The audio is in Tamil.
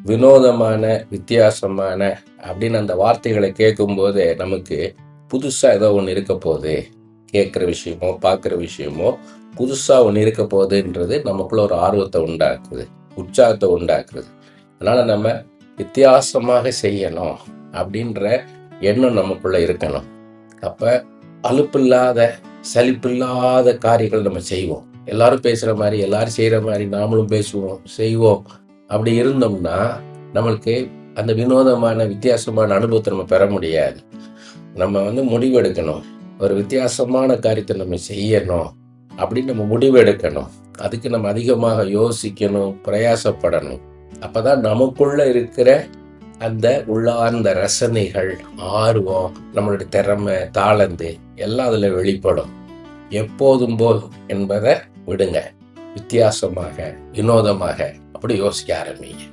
வினோதமான, வித்தியாசமான அப்படின்னு அந்த வார்த்தைகளை கேட்கும்போது நமக்கு புதுசாக ஏதோ ஒன்று இருக்க போகுது, கேட்குற விஷயமோ பார்க்குற விஷயமோ புதுசாக ஒன்று இருக்க போகுதுன்றது நமக்குள்ள ஒரு ஆர்வத்தை உண்டாக்குது, உற்சாகத்தை உண்டாக்குது. அதனால் நம்ம வித்தியாசமாக செய்யணும் அப்படின்ற எண்ணம் நமக்குள்ள இருக்கணும். அப்போ அலுப்பில்லாத சலிப்பில்லாத காரியங்கள் நம்ம செய்வோம். எல்லாரும் பேசுகிற மாதிரி, எல்லாரும் செய்கிற மாதிரி நாமளும் பேசுவோம், செய்வோம். அப்படி இருந்தோம்னா நம்மளுக்கு அந்த வினோதமான வித்தியாசமான அனுபவத்தை நம்ம பெற முடியாது. நம்ம முடிவெடுக்கணும். ஒரு வித்தியாசமான காரியத்தை நம்ம செய்யணும் அப்படின்னு நம்ம முடிவெடுக்கணும். அதுக்கு நம்ம அதிகமாக யோசிக்கணும், பிரயாசப்படணும். அப்பதான் நமக்குள்ள இருக்கிற அந்த உள்ளார்ந்த ரசனைகள், ஆர்வம், நம்மளுடைய திறமை, தாளந்து எல்லாம் அதுல வெளிப்படும். எப்போதும் போல் என்பதை விடுங்க. வித்தியாசமாக, வினோதமாக அப்படி யோசிக்க ஆரம்பிங்க.